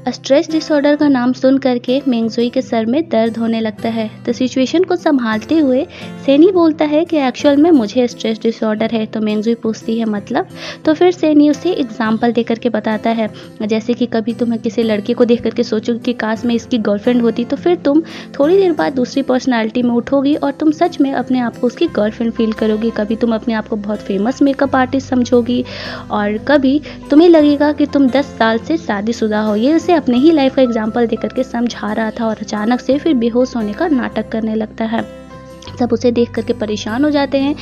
Stress disorder का नाम सुन करके मेंगजुई के सर में दर्द होने लगता है। तो सिचुएशन को संभालते हुए सेनी बोलता है कि एक्चुअल में मुझे स्ट्रेस डिसऑर्डर है। तो मेंगजुई पूछती है मतलब? तो फिर सेनी उसे एग्जाम्पल दे करके बताता है, जैसे कि कभी तुम्हें किसी लड़के को देख करके सोचोगे कि काश मैं इसकी गर्लफ्रेंड होती, तो फिर तुम थोड़ी देर बाद दूसरी पर्सनैलिटी में उठोगी और तुम सच में अपने आप को उसकी गर्लफ्रेंड फील करोगी। कभी तुम अपने आप को बहुत फेमस मेकअप आर्टिस्ट समझोगी और कभी तुम्हें लगेगा कि तुम 10 साल से शादीशुदा हो। ये उसे अपने ही लाइफ का एग्जाम्पल देकर के समझा रहा था और अचानक से फिर बेहोश होने का नाटक करने लगता है। सब उसे देख करके परेशान हो जाते हैं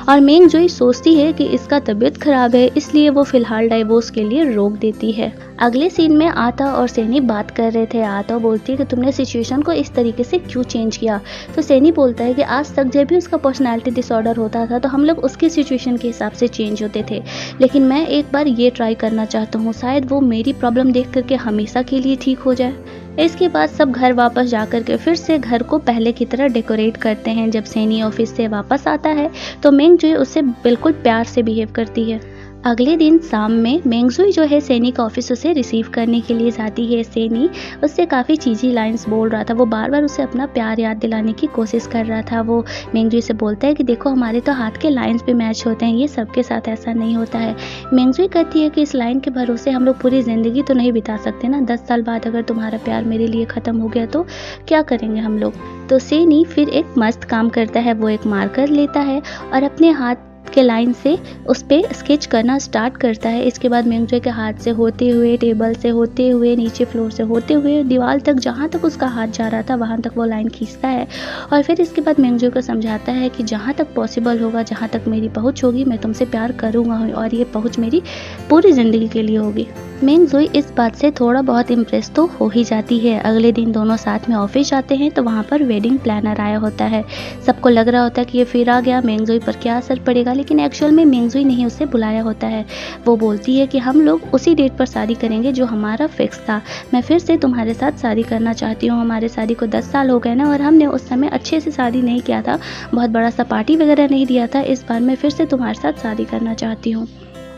और मेंगजुई सोचती है कि इसका तबीयत खराब है, इसलिए वो फिलहाल डाइवोर्स के लिए रोक देती है। अगले सीन में आता और सेनी बात कर रहे थे। आता बोलती है कि तुमने सिचुएशन को इस तरीके से क्यों चेंज किया। तो सेनी बोलता है कि आज तक जब भी उसका पर्सनालिटी डिसऑर्डर होता था तो हम लोग उसकी सिचुएशन के हिसाब से चेंज होते थे, लेकिन मैं एक बार ये ट्राई करना चाहता हूँ, शायद वो मेरी प्रॉब्लम देख करके हमेशा के लिए ठीक हो जाए। इसके बाद सब घर वापस जाकर के फिर से घर को पहले की तरह डेकोरेट करते हैं। जब सेनी ऑफिस से वापस आता है तो मेंगजुई उससे बिल्कुल प्यार से बिहेव करती है। अगले दिन शाम में मेंगजुई जो है सेनी का ऑफिस उसे रिसीव करने के लिए जाती है। सेनी उससे काफ़ी चीज़ी लाइंस बोल रहा था, वो बार बार उसे अपना प्यार याद दिलाने की कोशिश कर रहा था। वो मेंगजुई से बोलता है कि देखो हमारे तो हाथ के लाइंस भी मैच होते हैं, ये सबके साथ ऐसा नहीं होता है। मेंगजुई कहती है कि इस लाइन के भरोसे हम लोग पूरी ज़िंदगी तो नहीं बिता सकते ना, 10 साल बाद अगर तुम्हारा प्यार मेरे लिए ख़त्म हो गया तो क्या करेंगे हम लोग। तो सेनी फिर एक मस्त काम करता है, वो एक मार्कर लेता है और अपने हाथ के लाइन से उस पर स्केच करना स्टार्ट करता है। इसके बाद मेंगजुई के हाथ से होते हुए, टेबल से होते हुए, नीचे फ्लोर से होते हुए, दीवार तक, जहाँ तक उसका हाथ जा रहा था वहाँ तक वो लाइन खींचता है और फिर इसके बाद मेंगजुई को समझाता है कि जहाँ तक पॉसिबल होगा, जहाँ तक मेरी पहुँच होगी, मैं तुमसे प्यार करूँगा और ये पहुँच मेरी पूरी ज़िंदगी के लिए होगी। मेंगजुई इस बात से थोड़ा बहुत इम्प्रेस तो हो ही जाती है। अगले दिन दोनों साथ में ऑफिस जाते हैं तो वहाँ पर वेडिंग प्लानर आया होता है। सबको लग रहा होता है कि ये फिर आ गया, मेंगजुई पर क्या असर पड़ेगा, लेकिन एक्चुअल में मेंगजुई ने ही उसे बुलाया होता है। वो बोलती है कि हम लोग उसी डेट पर शादी करेंगे जो हमारा फिक्स था। मैं फिर से तुम्हारे साथ शादी करना चाहती हूँ। हमारे शादी को 10 साल हो गए ना और हमने उस समय अच्छे से शादी नहीं किया था, बहुत बड़ा सा पार्टी वगैरह नहीं दिया था। इस बार मैं फिर से तुम्हारे साथ शादी करना चाहती हूँ।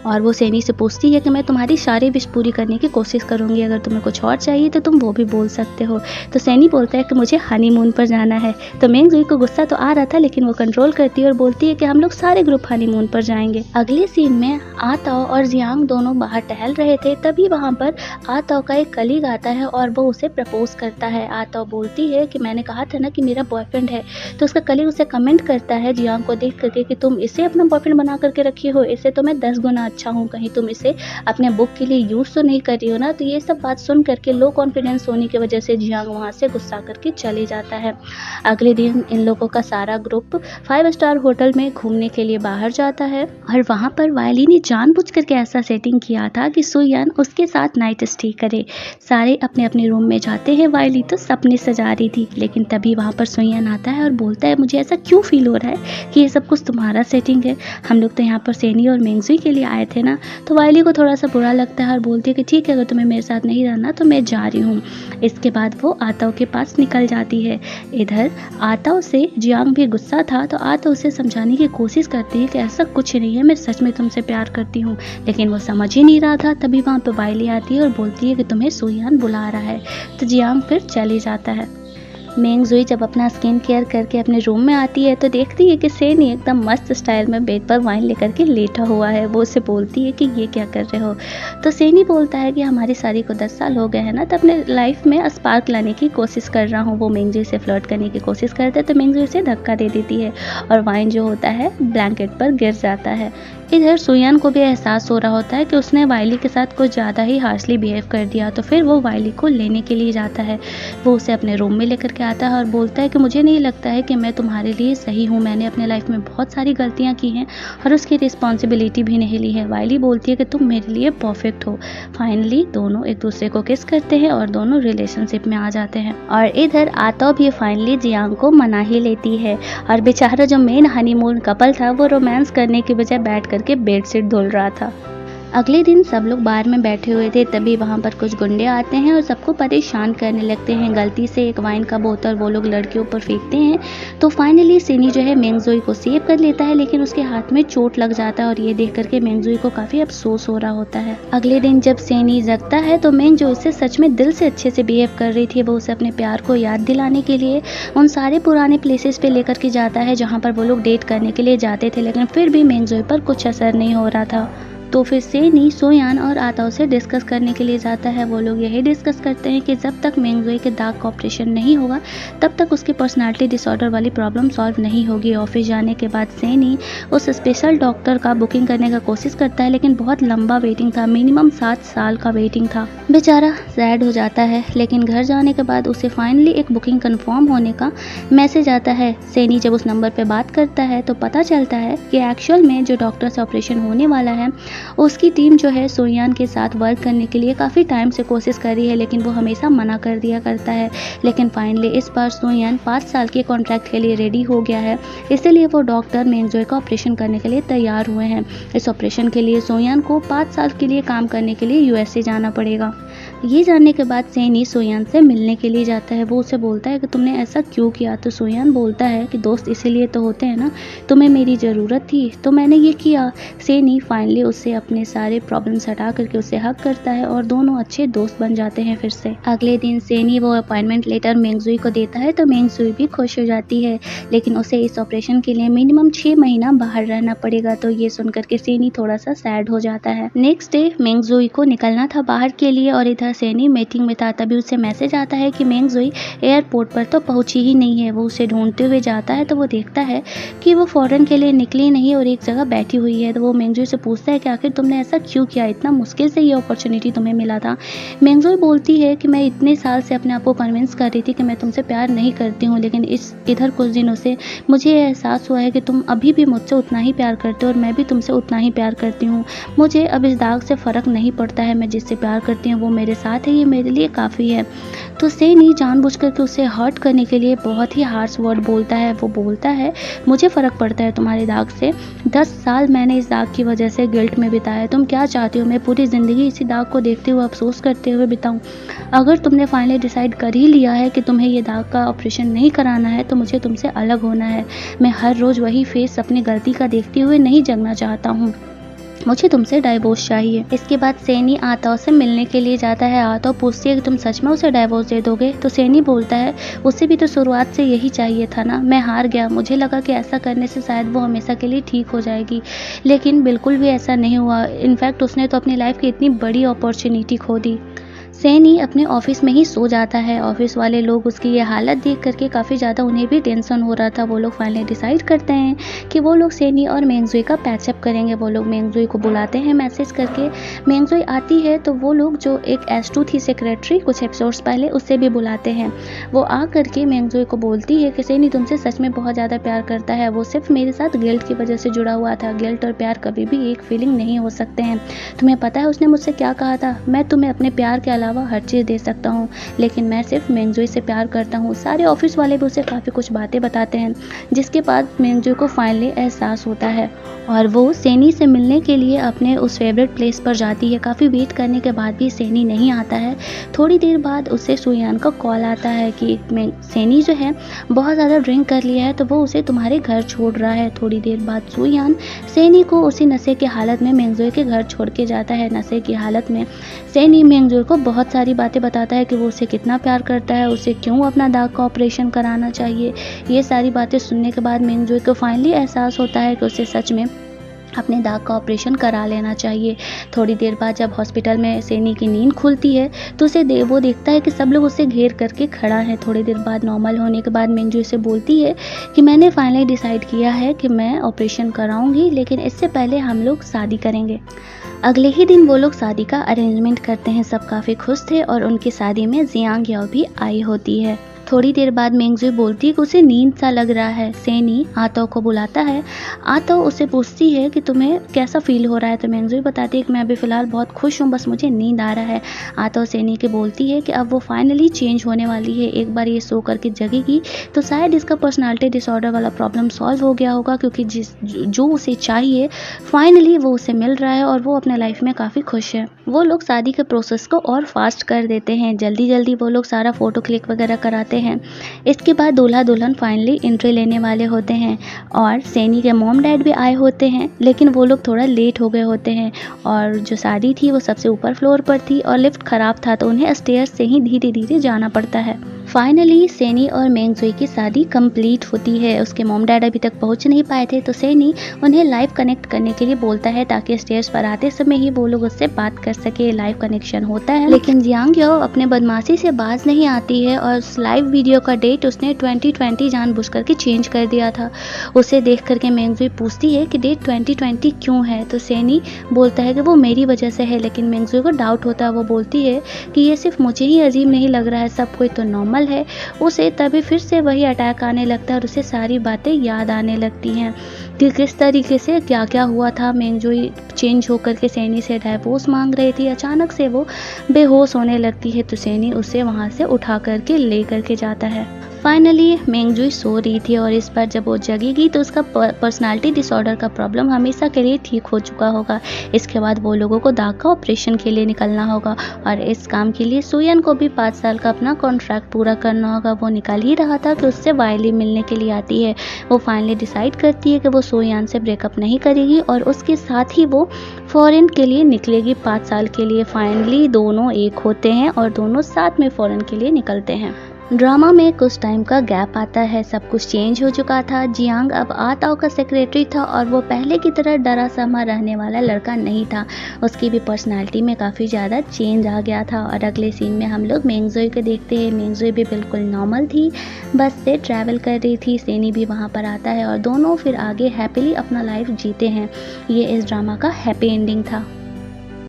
और वो सेनी से पूछती है कि मैं तुम्हारी सारी विश पूरी करने की कोशिश करूँगी, अगर तुम्हें कुछ और चाहिए तो तुम वो भी बोल सकते हो। तो सेनी बोलता है कि मुझे हनीमून पर जाना है। तो मेंगजुई को गुस्सा तो आ रहा था लेकिन वो कंट्रोल करती है और बोलती है कि हम लोग सारे ग्रुप हनीमून पर जाएंगे। अगले सीन में आताओ और जियांग दोनों बाहर टहल रहे थे, तभी वहाँ पर आताओ का एक कलीग आता है और वो उसे प्रपोज करता है। आताओ बोलती है कि मैंने कहा था ना कि मेरा बॉयफ्रेंड है। तो उसका कलीग उसे कमेंट करता है जियांग को देख करके कि तुम इसे अपना बॉयफ्रेंड बना करके रखी हो, इससे तो मैं 10 गुना अच्छा हूँ, कहीं तुम इसे अपने बुक के लिए यूज तो नहीं कर रही हो ना। तो ये सब बात सुन करके लो कॉन्फिडेंस होने की वजह से जियांग वहाँ से गुस्सा करके चले जाता है। अगले दिन इन लोगों का सारा ग्रुप 5 स्टार होटल में घूमने के लिए बाहर जाता है और वहाँ पर वायली ने जानबूझ करके ऐसा सेटिंग किया था कि सुयन उसके साथ नाइट स्टे करे। सारे अपने अपने रूम में जाते हैं। वायली तो सपने सजा रही थी, लेकिन तभी वहाँ पर सुयन आता है और बोलता है मुझे ऐसा क्यों फील हो रहा है कि ये सब कुछ तुम्हारा सेटिंग है, हम लोग तो यहाँ पर सेनी और मेंगजुई के लिए आए थे ना। तो वायली को थोड़ा सा बुरा लगता है और बोलती है कि ठीक है, अगर तुम्हें मेरे साथ नहीं रहना तो मैं जा रही हूँ। इसके बाद वो आताओ के पास निकल जाती है। इधर आताओ से जियांग भी गुस्सा था, तो आताओ उसे समझाने की कोशिश करती है कि ऐसा कुछ नहीं है, मैं सच में तुमसे प्यार करती हूँ, लेकिन वो समझ ही नहीं रहा था। तभी वहाँ पर वायली आती है और बोलती है कि तुम्हें सुयान बुला रहा है। तो जियांग फिर चले जाता है। मेंगजुई जब अपना स्किन केयर करके अपने रूम में आती है तो देखती है कि सेनी एकदम मस्त स्टाइल में बेड पर वाइन लेकर के लेटा हुआ है। वो उसे बोलती है कि ये क्या कर रहे हो। तो सेनी बोलता है कि हमारी शादी को 10 साल हो गए हैं ना, तो अपने लाइफ में स्पार्क लाने की कोशिश कर रहा हूँ। वो मेंगजुई से फ्लर्ट करने की कोशिश करता है तो मेंगजुई से धक्का दे देती है और वाइन जो होता है ब्लैंकेट पर गिर जाता है। इधर सुयान को भी एहसास हो रहा होता है कि उसने वायली के साथ कुछ ज़्यादा ही हार्शली बिहेव कर दिया। तो फिर वो वायली को लेने के लिए जाता है। वो उसे अपने रूम में लेकर के आता है और बोलता है कि मुझे नहीं लगता है कि मैं तुम्हारे लिए सही हूँ, मैंने अपने लाइफ में बहुत सारी गलतियाँ की हैं और उसकी रिस्पॉन्सिबिलिटी भी नहीं ली है। वायली बोलती है कि तुम मेरे लिए परफेक्ट हो। फाइनली दोनों एक दूसरे को किस करते हैं और दोनों रिलेशनशिप में आ जाते हैं। और इधर आताओ भी फाइनली जियांग को मना ही लेती है और बेचारा जो मेन हनीमून कपल था वो रोमांस करने की बजाय बैठ करके बेडशीट धुल रहा था। अगले दिन सब लोग बार में बैठे हुए थे, तभी वहाँ पर कुछ गुंडे आते हैं और सबको परेशान करने लगते हैं। गलती से एक वाइन का बोतल वो लोग लड़कियों पर फेंकते हैं, तो फाइनली सेनी जो है मेंगजोई को सेव कर लेता है, लेकिन उसके हाथ में चोट लग जाता है और ये देख करके मेंगजोई को काफ़ी अफसोस हो रहा होता है। अगले दिन जब सेनी जगता है तो मेंगजोई उससे सच में दिल से अच्छे से बिहेव कर रही थी। वो उसे अपने प्यार को याद दिलाने के लिए उन सारे पुराने प्लेसेस पे लेकर के जाता है जहाँ पर वो लोग डेट करने के लिए जाते थे, लेकिन फिर भी मेंगजोई पर कुछ असर नहीं हो रहा था। तो फिर सेनी सोयान और आताओ से डिस्कस करने के लिए जाता है। वो लोग यही डिस्कस करते हैं कि जब तक मेंगजोई के दाग का ऑपरेशन नहीं होगा तब तक उसकी पर्सनालिटी डिसऑर्डर वाली प्रॉब्लम सॉल्व नहीं होगी। ऑफिस जाने के बाद सेनी उस स्पेशल डॉक्टर का बुकिंग करने का कोशिश करता है, लेकिन बहुत लंबा वेटिंग था, मिनिमम 7 साल का वेटिंग था। बेचारा सैड हो जाता है, लेकिन घर जाने के बाद उसे फाइनली एक बुकिंग कंफर्म होने का मैसेज आता है। सेनी जब उस नंबर पर बात करता है तो पता चलता है कि एक्चुअल में जो डॉक्टर से ऑपरेशन होने वाला है उसकी टीम जो है सोयान के साथ वर्क करने के लिए काफ़ी टाइम से कोशिश कर रही है, लेकिन वो हमेशा मना कर दिया करता है। लेकिन फाइनली इस बार सोयान 5 साल के कॉन्ट्रैक्ट के लिए रेडी हो गया है, इसलिए वो डॉक्टर मेंगजोई का ऑपरेशन करने के लिए तैयार हुए हैं। इस ऑपरेशन के लिए सोयान को 5 साल के लिए काम करने के लिए यूएसए जाना पड़ेगा। ये जानने के बाद सेनी सोयान से मिलने के लिए जाता है। वो उसे बोलता है कि तुमने ऐसा क्यों किया, तो सोयान बोलता है कि दोस्त इसीलिए तो होते हैं ना, तुम्हें मेरी ज़रूरत थी तो मैंने ये किया। सेनी फाइनली उससे अपने सारे प्रॉब्लम्स हटा करके उसे हक करता है और दोनों अच्छे दोस्त बन जाते हैं फिर से। अगले दिन सेनी वो अपॉइंटमेंट लेटर मेंगजोई को देता है तो मेंगजोई भी खुश हो जाती है, लेकिन उसे इस ऑपरेशन के लिए मिनिमम 6 महीना बाहर रहना पड़ेगा। तो ये सुनकर के सेनी थोड़ा सा सैड हो जाता है। नेक्स्ट डे मेंगजोई को निकलना था बाहर के लिए और इधर सेनी मीटिंग में था, तभी उसे मैसेज आता है कि मेंगजोई एयरपोर्ट पर तो पहुंची ही नहीं है। वो उसे ढूंढते हुए जाता है तो वो देखता है कि वो फॉरेन के लिए निकली नहीं और एक जगह बैठी हुई है। तो वो मेंगजोई से पूछता है कि आखिर तुमने ऐसा क्यों किया, इतना मुश्किल से ये अपॉर्चुनिटी तुम्हें मिला था। मेंगजोई बोलती है कि मैं इतने साल से अपने आप को कन्विंस कर रही थी कि मैं तुमसे प्यार नहीं करती हूँ, लेकिन इधर कुछ दिनों से मुझे एहसास हुआ है कि तुम अभी भी मुझसे उतना ही प्यार करते हो और मैं भी तुमसे उतना ही प्यार करती हूँ। मुझे अब इस दाग से फ़र्क नहीं पड़ता है, मैं जिससे प्यार करती हूँ वो मेरे साथ है, ये मेरे लिए काफ़ी है। तो सेनी जानबूझ करके उसे हर्ट करने के लिए बहुत ही हार्श वर्ड बोलता है। वो बोलता है मुझे फ़र्क पड़ता है तुम्हारे दाग से, 10 साल मैंने इस दाग की वजह से गिल्ट में बिताया, तुम क्या चाहती हो मैं पूरी ज़िंदगी इसी दाग को देखते हुए अफसोस करते हुए बिताऊं? अगर तुमने फाइनली डिसाइड कर ही लिया है कि तुम्हें ये दाग का ऑपरेशन नहीं कराना है तो मुझे तुमसे अलग होना है। मैं हर रोज़ वही फेस अपनी गलती का देखते हुए नहीं जगना चाहता हूँ, मुझे तुमसे डाइवोर्स चाहिए। इसके बाद सेनी आताओ से मिलने के लिए जाता है। आताओ पूछती है कि तुम सच में उसे डाइवोर्स दे दोगे? तो सेनी बोलता है उसे भी तो शुरुआत से यही चाहिए था ना, मैं हार गया, मुझे लगा कि ऐसा करने से शायद वो हमेशा के लिए ठीक हो जाएगी, लेकिन बिल्कुल भी ऐसा नहीं हुआ। इनफैक्ट उसने तो अपनी लाइफ की इतनी बड़ी अपॉर्चुनिटी खो दी। सेनी अपने ऑफिस में ही सो जाता है। ऑफिस वाले लोग उसकी ये हालत देख करके काफ़ी ज़्यादा उन्हें भी टेंशन हो रहा था। वो लोग फाइनली डिसाइड करते हैं कि वो लोग सेनी और मेंगजोई का पैचअप करेंगे। वो लोग मेंगजोई को बुलाते हैं मैसेज करके। मेंगजोई आती है तो वो लोग जो एक S2 थी सेक्रेटरी कुछ एपिसोड्स पहले, उससे भी बुलाते हैं। वो आ करके मेंगजोई को बोलती है कि सेनी तुमसे सच में बहुत ज़्यादा प्यार करता है, वो सिर्फ मेरे साथ गिल्ट की वजह से जुड़ा हुआ था। गिल्ट और प्यार कभी भी एक फीलिंग नहीं हो सकते हैं। तुम्हें पता है उसने मुझसे क्या कहा था? मैं तुम्हें अपने प्यार के अलावा हर चीज़ दे सकता हूँ, लेकिन मैं सिर्फ मेंगजोई से प्यार करता हूँ। सारे ऑफिस वाले भी उसे काफ़ी कुछ बातें बताते हैं, जिसके बाद मेंगजोई को फाइनली एहसास होता है और वो सेनी से मिलने के लिए अपने उस फेवरेट प्लेस पर जाती है। काफ़ी वेट करने के बाद भी सेनी नहीं आता है। थोड़ी देर बाद उसे सोयान का कॉल आता है कि सेनी जो है बहुत ज़्यादा ड्रिंक कर लिया है तो वो उसे तुम्हारे घर छोड़ रहा है। थोड़ी देर बाद सोयान सेनी को उसी नशे की हालत में मेंगजोई के घर छोड़ के जाता है। नशे की हालत में सेनी मेंगजोई को बहुत सारी बातें बताता है कि वो उसे कितना प्यार करता है, उसे क्यों अपना दाग का ऑपरेशन कराना चाहिए। ये सारी बातें सुनने के बाद मेंगजोई को फाइनली एहसास होता है कि उसे सच में अपने दाग का ऑपरेशन करा लेना चाहिए। थोड़ी देर बाद जब हॉस्पिटल में सेनी की नींद खुलती है तो वो देखता है कि सब लोग उसे घेर करके खड़ा है। थोड़ी देर बाद नॉर्मल होने के बाद मेंगजोई से बोलती है कि मैंने फाइनली डिसाइड किया है कि मैं ऑपरेशन कराऊंगी, लेकिन इससे पहले हम लोग शादी करेंगे। अगले ही दिन वो लोग शादी का अरेंजमेंट करते हैं। सब काफ़ी खुश थे और उनकी शादी में जियांग याओ भी आई होती है। थोड़ी देर बाद मेंगजुई बोलती है कि उसे नींद सा लग रहा है। सेनी आतो को बुलाता है। आतो उससे पूछती है कि तुम्हें कैसा फील हो रहा है, तो मेंगजुई बताती है कि मैं अभी फ़िलहाल बहुत खुश हूँ, बस मुझे नींद आ रहा है। आतो सेनी की बोलती है कि अब वो फाइनली चेंज होने वाली है, एक बार ये सो करके जगेगी तो शायद इसका पर्सनालिटी डिसऑर्डर वाला प्रॉब्लम सॉल्व हो गया होगा, क्योंकि जो उसे चाहिए फाइनली वो उसे मिल रहा है और वो अपने लाइफ में काफ़ी खुश है। वो लोग शादी के प्रोसेस को और फास्ट कर देते हैं, जल्दी जल्दी वो लोग सारा फ़ोटो क्लिक वगैरह कराते हैं। इसके बाद दूल्हा दुल्हन फाइनली एंट्री लेने वाले होते हैं और सेनी के मॉम डैड भी आए होते हैं, लेकिन वो लोग थोड़ा लेट हो गए होते हैं और जो शादी थी वो सबसे ऊपर फ्लोर पर थी और लिफ्ट ख़राब था, तो उन्हें स्टेयर्स से ही धीरे धीरे जाना पड़ता है। फाइनली सेनी और मेंगजुई की शादी कंप्लीट होती है। उसके मॉम डैड अभी तक पहुंच नहीं पाए थे, तो सेनी उन्हें लाइव कनेक्ट करने के लिए बोलता है ताकि स्टेयर्स पर आते समय ही वो लोग उससे बात कर सके। लाइव कनेक्शन होता है, लेकिन जियांग यो अपने बदमाशी से बाज नहीं आती है और उस लाइव वीडियो का डेट उसने 2020 जानबूझ करके चेंज कर दिया था। उसे देख करके मेंगजुई पूछती है कि डेट 2020 क्यों है, तो सेनी बोलता है कि वो मेरी वजह से है, लेकिन मेंगजुई को डाउट होता है। वो बोलती है कि ये सिर्फ मुझे ही अजीब नहीं लग रहा है, सब कोई तो नॉर्मल है। उसे तभी फिर से वही अटैक आने लगता है और उसे सारी बातें याद आने लगती हैं कि किस तरीके से क्या क्या हुआ था। मेंगजुई चेंज होकर के सेनी से डाइवोर्स मांग रही थी, अचानक से वो बेहोश होने लगती है, तो सेनी उसे वहाँ से उठा करके ले करके जाता है। फाइनली मेंगजुई सो रही थी और इस बार जब वो जगेगी तो उसका पर्सनालिटी डिसऑर्डर का प्रॉब्लम हमेशा के लिए ठीक हो चुका होगा। इसके बाद वो लोगों को दाग का ऑपरेशन के लिए निकलना होगा और इस काम के लिए सुयन को भी 5 साल का अपना कॉन्ट्रैक्ट पूरा करना होगा। वो निकल ही रहा था कि उससे वायली मिलने के लिए आती है। वो फाइनली डिसाइड करती है कि वो सुयन से ब्रेकअप नहीं करेगी और उसके साथ ही वो फॉरेन के लिए निकलेगी 5 साल के लिए। फाइनली दोनों एक होते हैं और दोनों साथ में फॉरेन के लिए निकलते हैं। ड्रामा में कुछ टाइम का गैप आता है, सब कुछ चेंज हो चुका था। जियांग अब आताओ का सेक्रेटरी था और वो पहले की तरह डरा सहमा रहने वाला लड़का नहीं था। उसकी भी पर्सनालिटी में काफ़ी ज़्यादा चेंज आ गया था और अगले सीन में हम लोग मेंगजुई को देखते हैं। मेंगजुई भी बिल्कुल नॉर्मल थी, बस से ट्रैवल कर रही थी। सेनी भी वहाँ पर आता है और दोनों फिर आगे हैप्पीली अपना लाइफ जीते हैं। ये इस ड्रामा का हैप्पी एंडिंग था।